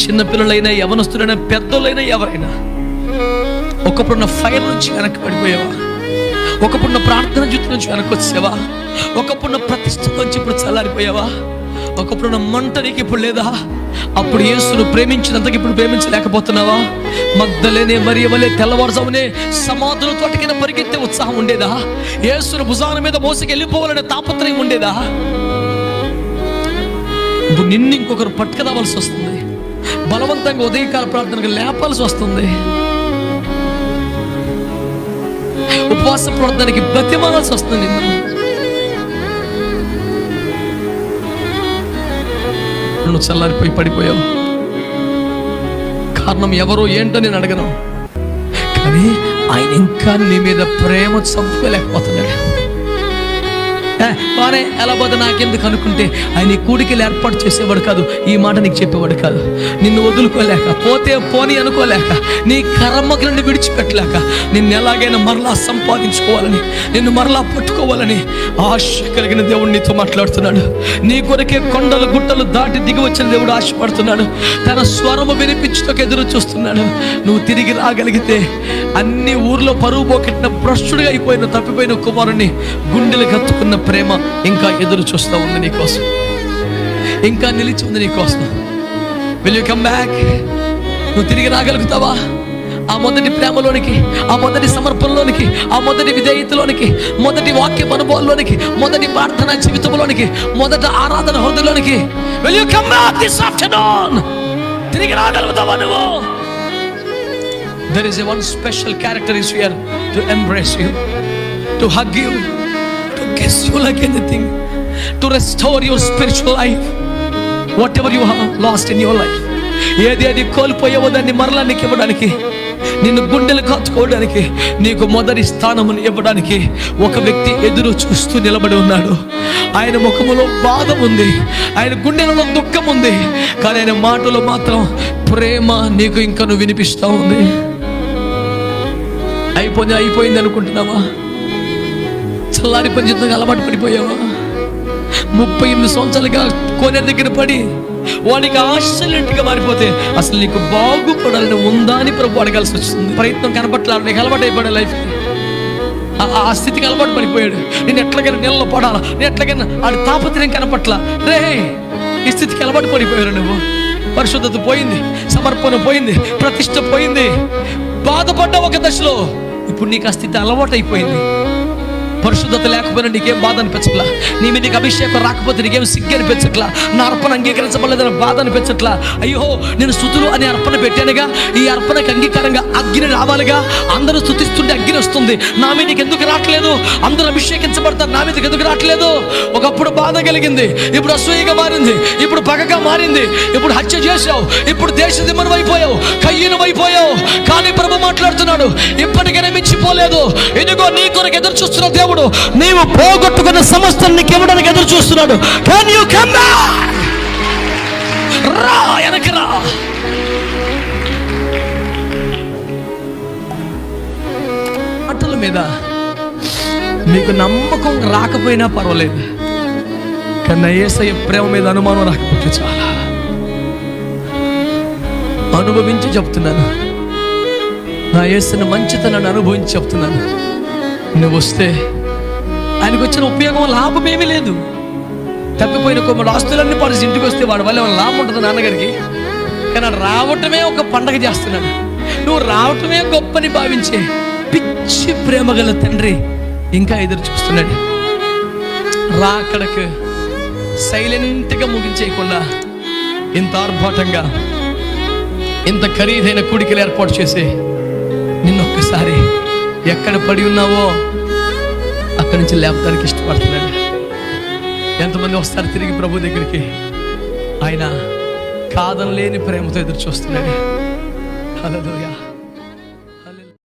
చిన్నపిల్లలైనా, యవనస్తులైనా, పెద్దోళ్ళైనా, ఎవరైనా ఒకప్పుడున్న ఫైర్ నుంచి వెనక్కి పడిపోయావా? ఒకప్పుడున్న ప్రార్థన జీవితం నుంచి వెనక్కి వచ్చావా? ఒకప్పుడున్న ప్రతిష్ట నుంచి ఇప్పుడు చల్లారిపోయావా? ఒకప్పుడున్న మంట నీకు ఇప్పుడు లేదా? అప్పుడు యేసును ప్రేమించినంతకి ఇప్పుడు ప్రేమించలేకపోతున్నావా? మగ్దలేనే మరియ వలె తెల్లవారుజామునే సమాధుల తోటకిన పరిగెత్తే ఉత్సాహం ఉండేదా? యేసును భుజాన మీద మోసుకు వెళ్ళిపోవాలనే తాపత్రయం ఉండేదా? ఇప్పుడు నిన్ను ఇంకొకరు పట్టుకురావాల్సి వస్తుంది. బలవంతంగా ఉదయకాల ప్రార్థనకు లేపాల్సి వస్తుంది. ఉపవాస ప్రార్థనకి బ్రతిమాలాల్సి వస్తుంది. నిన్ను నువ్వు చల్లారిపోయి పడిపోయావు. కారణం ఎవరో ఏంటో నేను అడగను, కానీ ఆయన ఇంకా నీ మీద ప్రేమ చంపుకోలేకపోతున్నాడు. వారే ఎలా పోతే నాకెందుకు అనుకుంటే ఆయన ఈ కూడికలు ఏర్పాటు చేసేవాడు కాదు, ఈ మాట నీకు చెప్పేవాడు కాదు. నిన్ను వదులుకోలేక, పోతే పోని అనుకోలేక, నీ కర్మకి నుండి విడిచిపెట్టలేక, నిన్ను ఎలాగైనా మరలా సంపాదించుకోవాలని, నిన్ను మరలా పట్టుకోవాలని ఆశ కలిగిన దేవుడు నీతో మాట్లాడుతున్నాడు. నీ కొరకే కొండలు గుట్టలు దాటి దిగి వచ్చిన దేవుడు ఆశపడుతున్నాడు. తన స్వరము వినిపించడానికి ఎదురు చూస్తున్నాడు. నువ్వు తిరిగి రాగలిగితే అన్ని ఊర్లో పరువు పోకెట్టిన భ్రష్టుడిగా అయిపోయిన తప్పిపోయిన కుమారుని గుండెలు కత్తుకున్న ప్రేమ ఇంకా ఎదురు చూస్తూ ఉంది నీకోసం, ఇంకా నిలిచి ఉంది నీకోసం. Will you come back? నువ్వు తిరిగి రాగలుగుతావా? ఆ మొదటి ప్రేమలోనికి, ఆ మొదటి సమర్పణలోనికి, ఆ మొదటి విధేయతలోనికి, మొదటి వాక్య అనుభవాల్లోనికి, మొదటి ప్రార్థన జీవితంలోనికి, మొదటి ఆరాధన హృదయంలోనికి will you come back this afternoon? తిరిగి రాగలుగుతావా నువ్వు? There is a one special character is here to embrace you, to hug you, to kiss you like anything, to restore your spiritual life, whatever you have lost in your life. ఏది కోల్పోయావో దాన్ని మరలా నీకు ఇవ్వడానికి, నిన్ను గుండెలు కాచుకోవడానికి, నీకు మొదటి స్థానమును ఇవ్వడానికి ఒక వ్యక్తి ఎదురు చూస్తూ నిలబడి ఉన్నాడు. ఆయన ముఖములో బాధ ఉంది, ఆయన గుండెలలో దుఃఖం ఉంది, కానీ ఆయన మాటలో మాత్రం ప్రేమ నీకు ఇంకా నువ్వు వినిపిస్తూ ఉంది. అయిపోయింది అనుకుంటున్నావా? చల్లారిపోయిన జీవితంగా అలవాటు పడిపోయావా? 38 సంవత్సరాలుగా కోనేరు దగ్గర పడి వాడికి ఆశ్చర్యంగా మారిపోతే అసలు నీకు బాగుపడాలని ఉందా అని ప్రభు అడగాల్సి వచ్చింది. ప్రయత్నం కనపట్ల, నీకు అలవాటు అయిపోయాడు లైఫ్కి. ఆ స్థితికి అలవాటు పడిపోయాడు. నేను ఎట్లాగైనా నీళ్ళలో పడాలా, నేను ఎట్లాగైనా ఆడి తాపత్రయం కనపట్ల. రే, ఈ స్థితికి అలవాటు పడిపోయాడు నువ్వు. పరిశుద్ధత పోయింది, సమర్పణ పోయింది, ప్రతిష్ట పోయింది, బాధపడ్డ ఒక దశలో. ఇప్పుడు నీకు ఆ స్థితి అలవాటు అయిపోయింది. పరిశుద్ధత లేకపోయినా నీకేం బాధ అనిపించట్లా, నీ మీద నీకు అభిషేకం రాకపోతే నీకేం సిగ్గు అనిపించట్లా, నా అర్పణ అంగీకరించబడలేదని బాధ అనిపించట్లా. అయ్యో, నేను స్తుతులు అనే అర్పణ పెట్టానుగా, ఈ అర్పణకు అంగీకారంగా అగ్ని రావాలిగా, అందరూ స్తుతిస్తుంటే అగ్ని వస్తుంది, నా మీద నీకు ఎందుకు రావట్లేదు? అందరూ అభిషేకించబడతారు, నా మీదకి ఎందుకు రావట్లేదు? ఒకప్పుడు బాధ కలిగింది, ఇప్పుడు అసూయగా మారింది, ఇప్పుడు పగగా మారింది, ఇప్పుడు హత్య చేశావు, ఇప్పుడు దేశదిమ్మను అయిపోయావు, కయ్యను అయిపోయావు. కానీ ప్రభు మాట్లాడుతున్నాడు, ఇప్పటికైనా మించిపోలేదు. ఇదిగో నీ కొరకు ఎదురు చూస్తున్న దేవుడు నీవు పోగొట్టుకున్న సమస్తం నీకు ఇవ్వడానికి ఎదురు చూస్తున్నాడు. Can you come back? రా, వెనక్కి రా. మాటల మీద మీకు నమ్మకం రాకపోయినా పర్వాలేదు, కానీ యేసయ్య ప్రేమ మీద అనుమానం రాకపోతే చాలా. అనుభవించి చెప్తున్నాను, నా యేసుని మంచితనాన్ని అనుభవించి చెప్తున్నాను. నువ్వు వస్తే ఆయనకు వచ్చిన ఉపయోగం, లాభం ఏమీ లేదు. తప్పిపోయిన కొమ్మడు ఆస్తులన్నీ పరిచి ఇంటికి వస్తే వాడి వల్ల ఏమైనా లాభం ఉంటుంది నాన్నగారికి? కానీ రావటమే ఒక పండగ చేస్తున్నాడు. నువ్వు రావటమే గొప్పని భావించే పిచ్చి ప్రేమ గల తండ్రి ఇంకా ఎదురు చూస్తున్నాడు. రా అక్కడికి. సైలెంట్గా ముగించేయకుండా ఇంత ఆర్భాటంగా, ఇంత ఖరీదైన కూడికలు ఏర్పాటు చేసి నిన్నొక్కసారి ఎక్కడ పడి ఉన్నావో అక్కడి నుంచి లేపడానికి ఇష్టపడుతున్నాడు. ఎంతమంది వస్తారు తిరిగి ప్రభు దగ్గరికి? ఆయన కాదనలేని ప్రేమతో ఎదురు చూస్తున్నాడు. హల్లెలూయా.